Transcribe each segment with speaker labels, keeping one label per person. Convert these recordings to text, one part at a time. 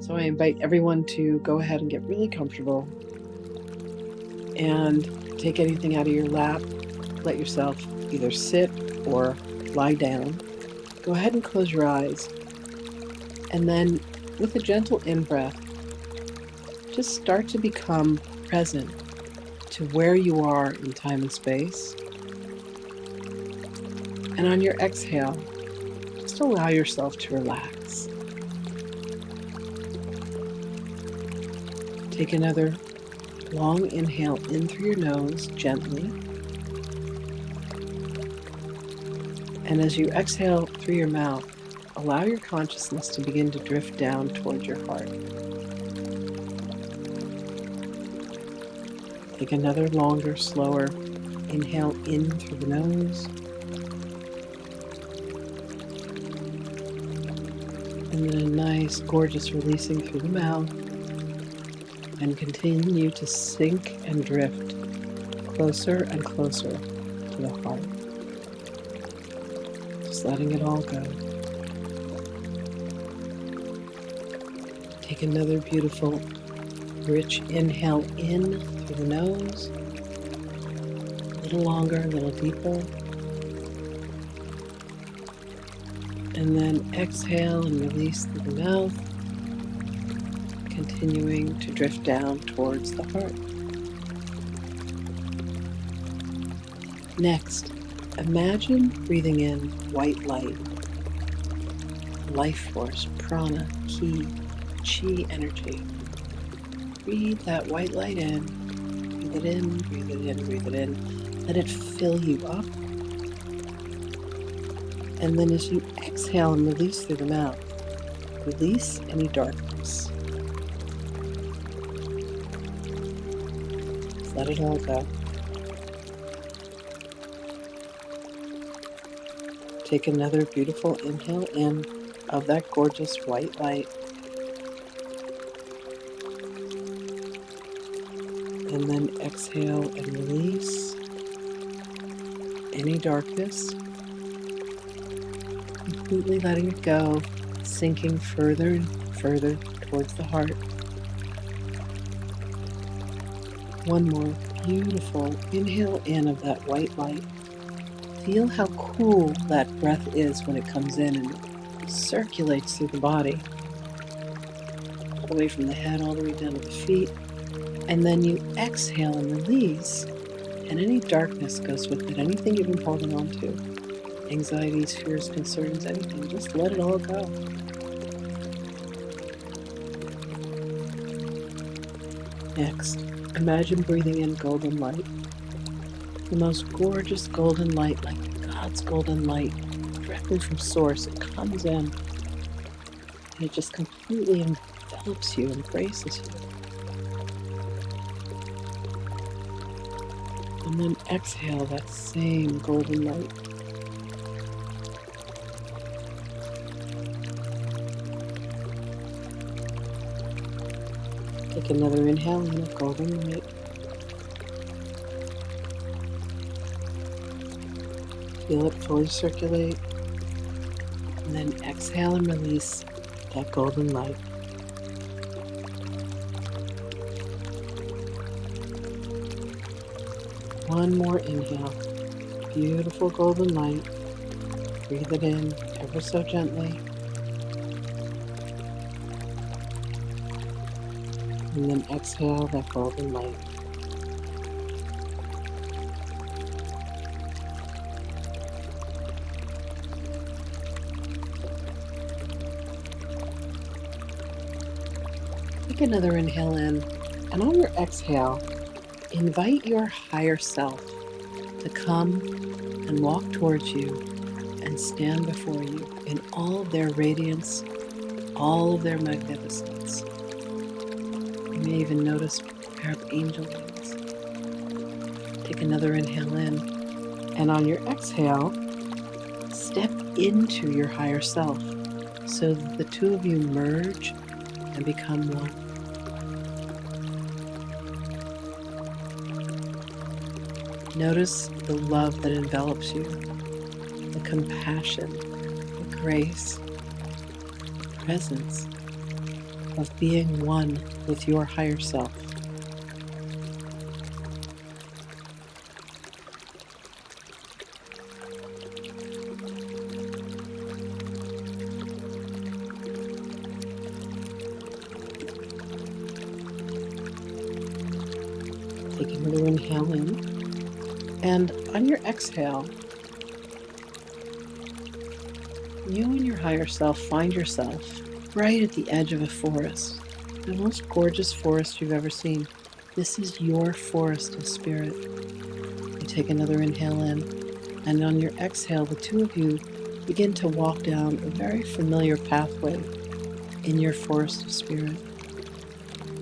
Speaker 1: So I invite everyone to go ahead and get really comfortable and take anything out of your lap. Let yourself either sit or lie down. Go ahead and close your eyes. And then with a gentle in-breath, just start to become present to where you are in time and space. And on your exhale, just allow yourself to relax. Take another long inhale in through your nose gently. And as you exhale through your mouth, allow your consciousness to begin to drift down towards your heart. Take another longer, slower inhale in through the nose. And then a nice, gorgeous releasing through the mouth. And continue to sink and drift closer and closer to the heart. Just letting it all go. Take another beautiful, rich inhale in through the nose. A little longer, a little deeper. And then exhale and release through the mouth, continuing to drift down towards the heart. Next, imagine breathing in white light, life force, prana, ki, chi energy. Breathe that white light in. Breathe it in, breathe it in, breathe it in. Let it fill you up. And then as you exhale and release through the mouth, release any darkness. Just let it all go. Take another beautiful inhale in of that gorgeous white light. And then exhale and release any darkness. Completely letting it go, sinking further and further towards the heart. One more beautiful inhale in of that white light. Feel how cool that breath is when it comes in and circulates through the body, all the way from the head, all the way down to the feet. And then you exhale and release, and any darkness goes with it, anything you've been holding on to. Anxieties, fears, concerns, anything, just let it all go. Next, imagine breathing in golden light. The most gorgeous golden light, like God's golden light, directly from source. It comes in and it just completely envelops you, embraces you. And then exhale that same golden light. Take another inhale in of golden light. Feel it fully circulate. And then exhale and release that golden light. One more inhale. Beautiful golden light. Breathe it in ever so gently. And then exhale that golden light. Take another inhale in, and on your exhale, invite your higher self to come and walk towards you and stand before you in all of their radiance, all of their magnificence. You may even notice a pair of angel wings. Take another inhale in, and on your exhale, step into your higher self so that the two of you merge and become one. Notice the love that envelops you, the compassion, the grace, presence, of being one with your higher self. Take another inhale in, and on your exhale, you and your higher self find yourself right at the edge of a forest, the most gorgeous forest you've ever seen. This is your forest of spirit. You take another inhale in, and on your exhale, the two of you begin to walk down a very familiar pathway in your forest of spirit.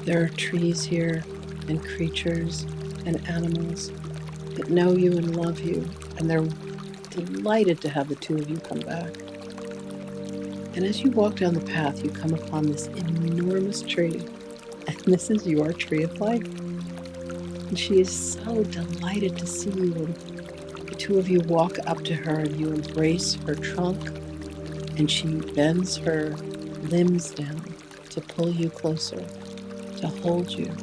Speaker 1: There are trees here, and creatures and animals that know you and love you, and they're delighted to have the two of you come back. And as you walk down the path, you come upon this enormous tree, and this is your tree of life. And she is so delighted to see you, and the two of you walk up to her and you embrace her trunk, and she bends her limbs down to pull you closer, to hold you.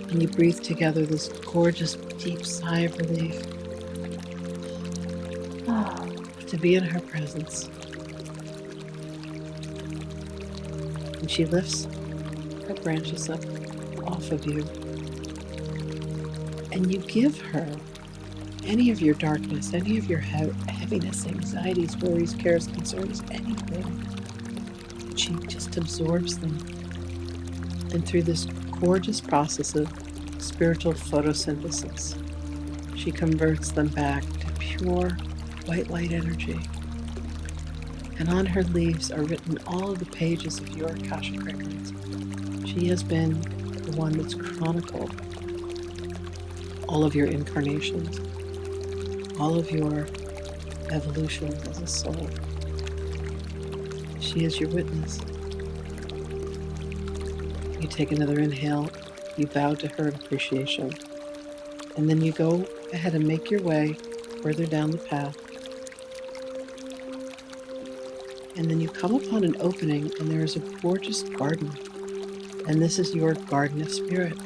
Speaker 1: And you breathe together this gorgeous, deep sigh of relief. To be in her presence. And she lifts her branches up off of you. And you give her any of your darkness, any of your heaviness, anxieties, worries, cares, concerns, anything. She just absorbs them. And through this gorgeous process of spiritual photosynthesis, she converts them back to pure white light energy. And on her leaves are written all of the pages of your Akashic records. She has been the one that's chronicled all of your incarnations, all of your evolution as a soul. She is your witness. You take another inhale, you bow to her in appreciation, and then you go ahead and make your way further down the path. And then you come upon an opening, and there is a gorgeous garden. And this is your garden of spirit.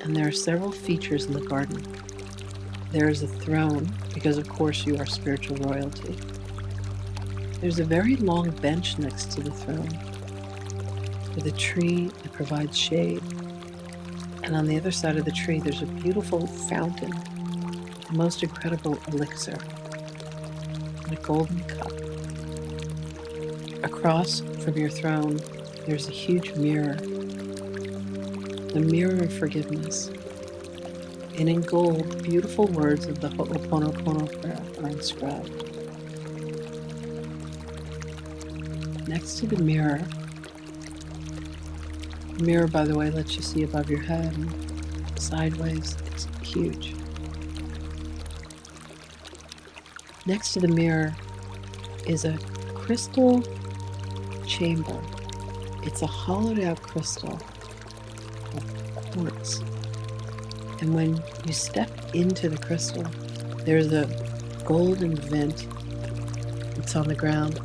Speaker 1: And there are several features in the garden. There is a throne, because of course you are spiritual royalty. There's a very long bench next to the throne with a tree that provides shade. And on the other side of the tree, there's a beautiful fountain, the most incredible elixir, in a golden cup. Across from your throne, there's a huge mirror, the mirror of forgiveness. And in gold, beautiful words of the Ho'oponopono prayer are inscribed. Next to the mirror, by the way, lets you see above your head and sideways. It's huge. Next to the mirror is a crystal chamber. It's a hollowed out crystal of quartz. And when you step into the crystal, there's a golden vent that's on the ground.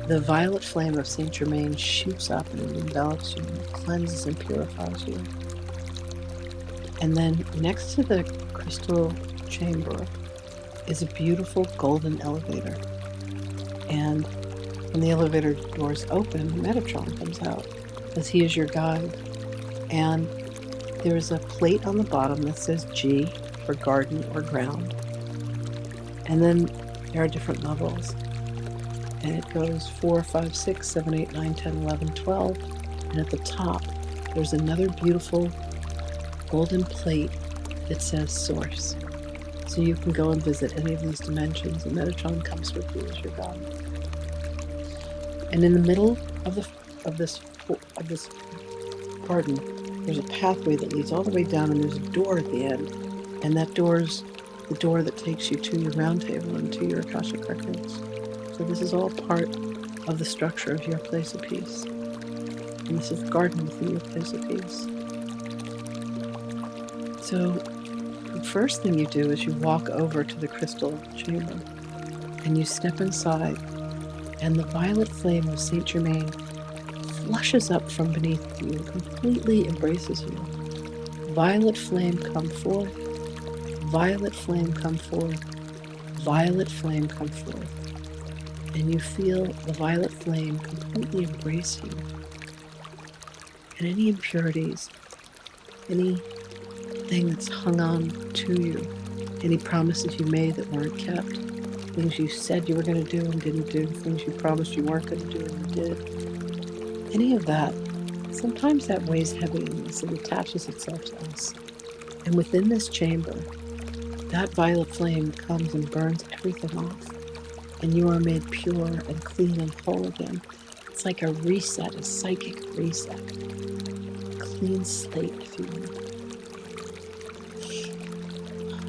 Speaker 1: The violet flame of Saint Germain shoots up and it envelops you and cleanses and purifies you. And then next to the crystal chamber is a beautiful golden elevator. And when the elevator doors open, Metatron comes out as he is your guide. And there is a plate on the bottom that says G for garden or ground. And then there are different levels. And it goes 4, 5, 6, 7, 8, 9, 10, 11, 12. And at the top, there's another beautiful golden plate that says Source. So you can go and visit any of these dimensions, and Metatron comes with you as your guide. And in the middle of this garden, there's a pathway that leads all the way down, and there's a door at the end. And that door's the door that takes you to your round table and to your Akashic records. So this is all part of the structure of your place of peace. And this is the garden within your place of peace. So the first thing you do is you walk over to the crystal chamber and you step inside, And the violet flame of Saint Germain flushes up from beneath you, completely embraces you. Violet flame, come forth. Violet flame, come forth. Violet flame, come forth. And you feel the violet flame completely embrace you. And any impurities, anything that's hung on to you, any promises you made that weren't kept, things you said you were going to do and didn't do, things you promised you weren't going to do and you did, any of that, sometimes that weighs heavy on us. It attaches itself to us. And within this chamber, that violet flame comes and burns everything off. And you are made pure and clean and whole again. It's like a reset, a psychic reset. Clean slate, if you will.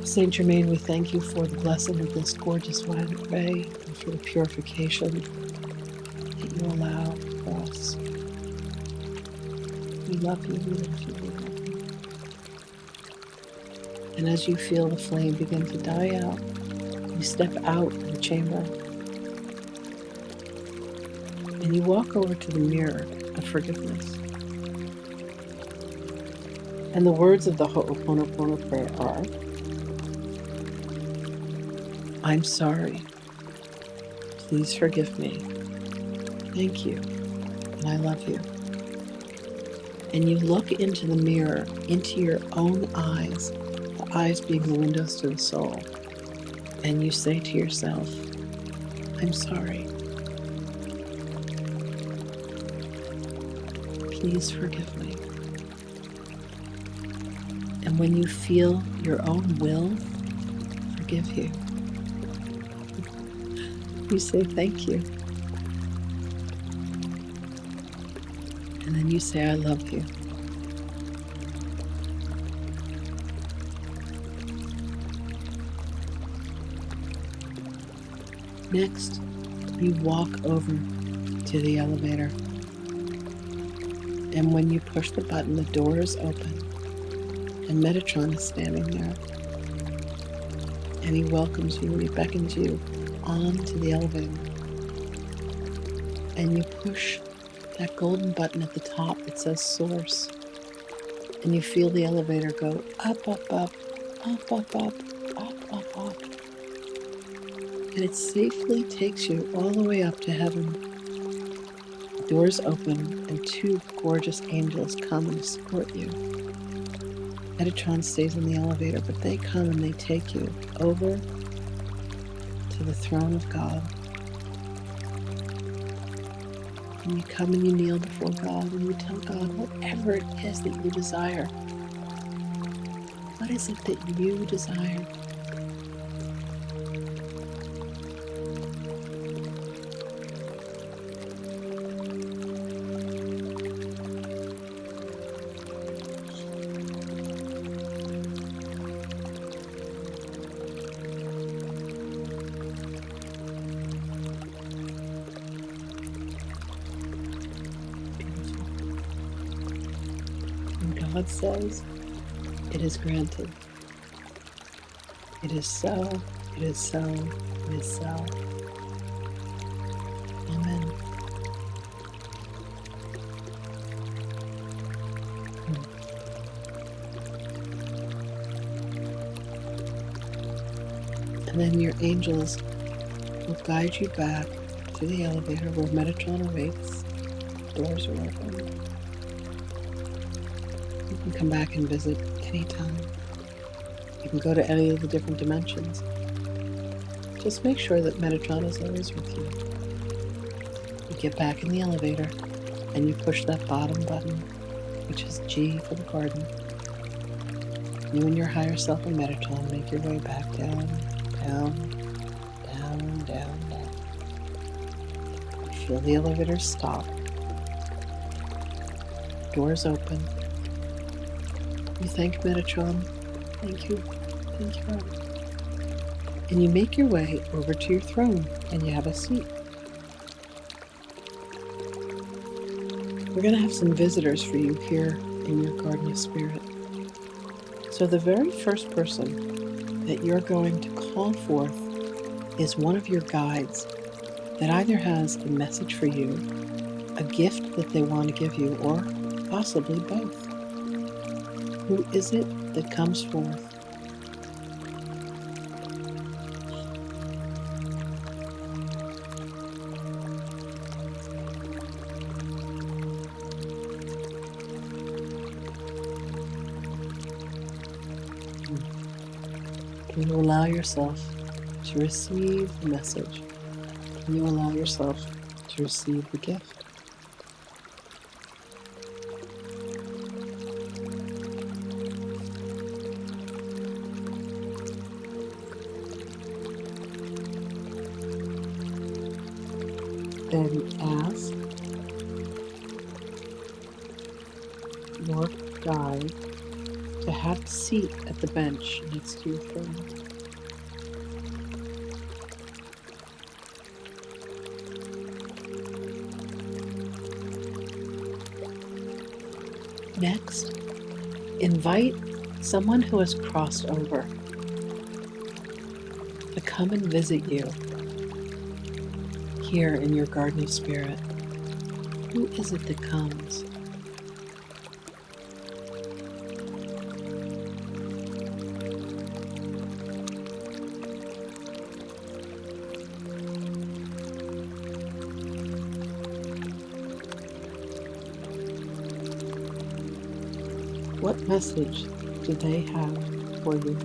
Speaker 1: Saint Germain, we thank you for the blessing of this gorgeous violet ray and for the purification that you allow for us. We love you, we love you, we love you. And as you feel the flame begin to die out, you step out of the chamber and you walk over to the mirror of forgiveness. And the words of the Ho'oponopono prayer are, I'm sorry. Please forgive me. Thank you. And I love you. And you look into the mirror, into your own eyes, the eyes being the windows to the soul. And you say to yourself, I'm sorry. Please forgive me. And when you feel your own will forgive you, you say thank you. And then you say, I love you. Next, you walk over to the elevator. And when you push the button, the door is open. And Metatron is standing there. And he welcomes you and he beckons you onto the elevator. And you push that golden button at the top that says Source. And you feel the elevator go up, up, up, up, up, up, up, up, up. And it safely takes you all the way up to heaven. The doors open and two gorgeous angels come and escort you. Metatron stays in the elevator, but they come and they take you over to the throne of God. And you come and you kneel before God and you tell God whatever it is that you desire. What is it that you desire? God says, it is granted. It is so, it is so, it is so. Amen. And then your angels will guide you back to the elevator where Metatron awaits. Doors are open. You can come back and visit anytime. You can go to any of the different dimensions. Just make sure that Metatron is always with you. You get back in the elevator and you push that bottom button, which is G for the garden. You and your higher self and Metatron make your way back down, down, down, down, down. You feel the elevator stop. Doors open. You thank Metatron. Thank you. Thank you, Robert. And you make your way over to your throne and you have a seat. We're going to have some visitors for you here in your Garden of Spirit. So the very first person that you're going to call forth is one of your guides. that either has a message for you, a gift that they want to give you, or possibly both. Who is it that comes forth? Can you allow yourself to receive the message? Can you allow yourself to receive the gift? Then ask your guide to have a seat at the bench next to your friend. Next, invite someone who has crossed over to come and visit you here in your garden of spirit. Who is it that comes? What message do they have for you?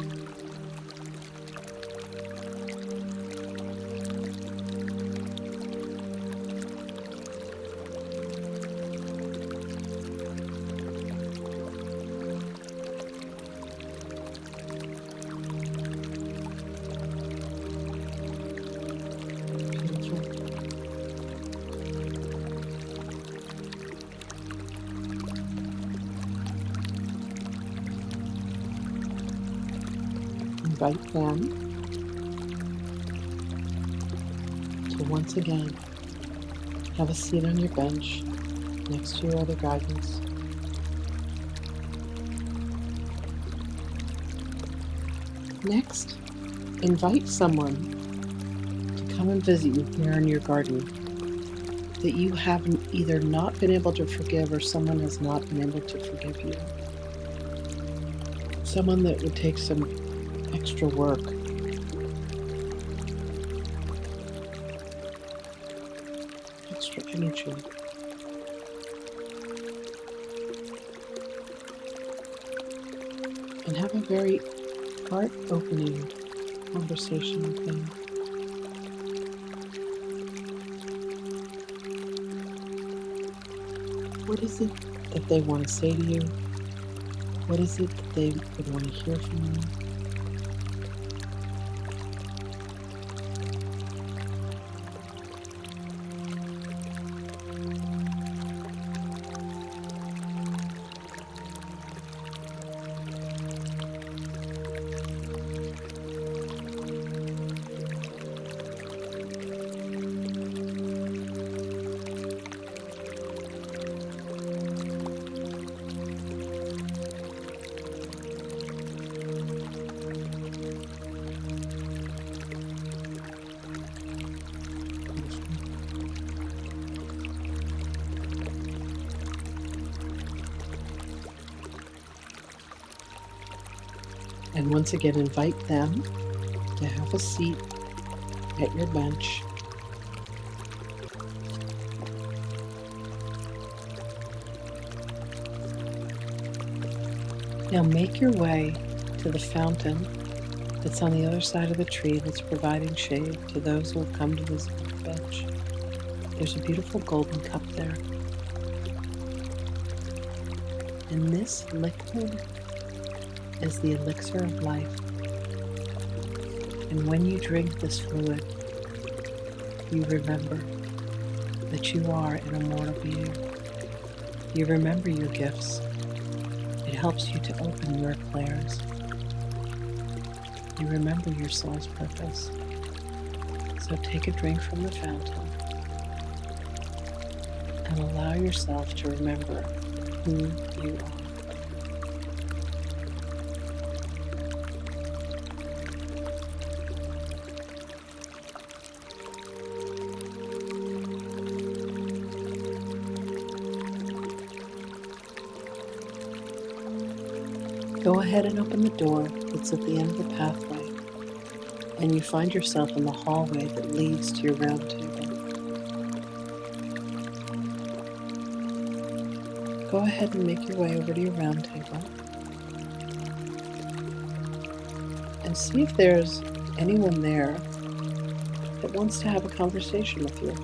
Speaker 1: Invite them to once again have a seat on your bench next to your other guidance. Next, invite someone to come and visit you here in your garden that you have either not been able to forgive or someone has not been able to forgive you. Someone that would take some extra work. Extra energy. And have a very heart-opening conversation with them. What is it that they want to say to you? What is it that they would want to hear from you? And once again, invite them to have a seat at your bench. Now make your way to the fountain that's on the other side of the tree that's providing shade to those who have come to visit the bench. There's a beautiful golden cup there. And this liquid is the elixir of life. And when you drink this fluid, you remember that you are an immortal being. You remember your gifts. It helps you to open your clairs. You remember your soul's purpose. So take a drink from the fountain and allow yourself to remember who you are. Go ahead and open the door that's at the end of the pathway, and you find yourself in the hallway that leads to your round table. Go ahead and make your way over to your round table and see if there's anyone there that wants to have a conversation with you.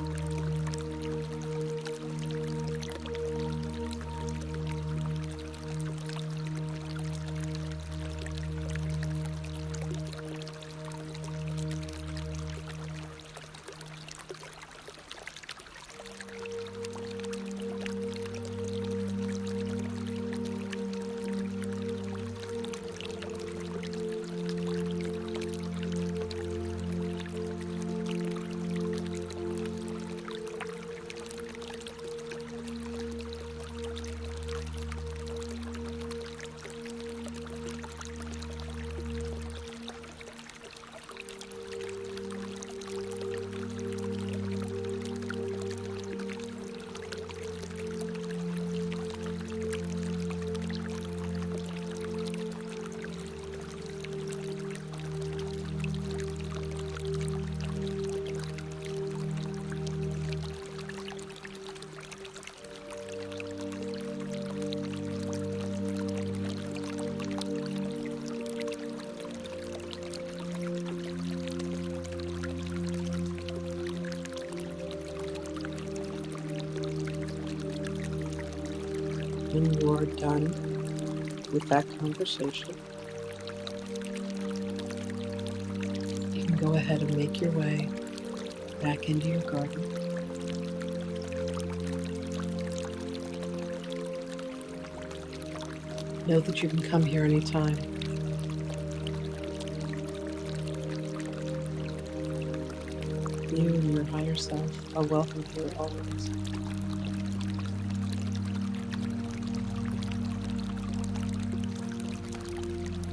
Speaker 1: When you're done with that conversation, you can go ahead and make your way back into your garden. Know that you can come here anytime. You and your higher self are welcome here always.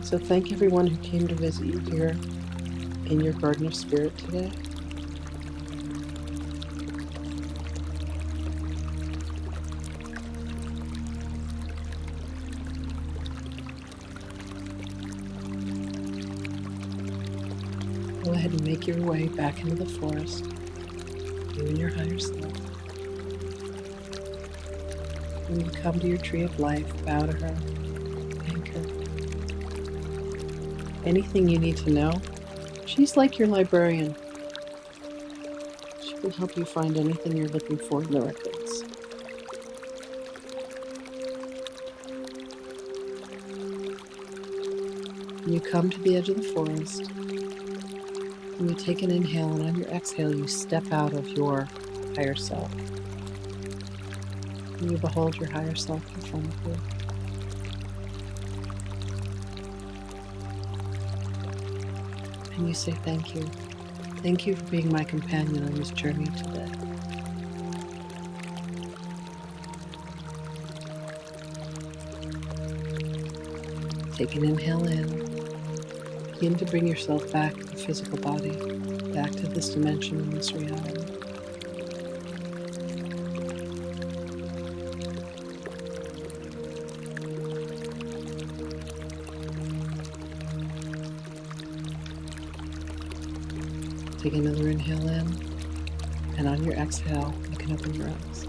Speaker 1: So thank everyone who came to visit you here in your Garden of Spirit today. Go ahead and make your way back into the forest, you and your higher self. When you come to your tree of life, bow to her, thank her. Anything you need to know, she's like your librarian. She can help you find anything you're looking for in the records. When you come to the edge of the forest, and you take an inhale, and on your exhale, you step out of your higher self. And you behold your higher self in front of you. And you say thank you. Thank you for being my companion on this journey today. Take an inhale in. Begin to bring yourself back to the physical body, back to this dimension and this reality. Take another inhale in, and on your exhale, you can open your eyes.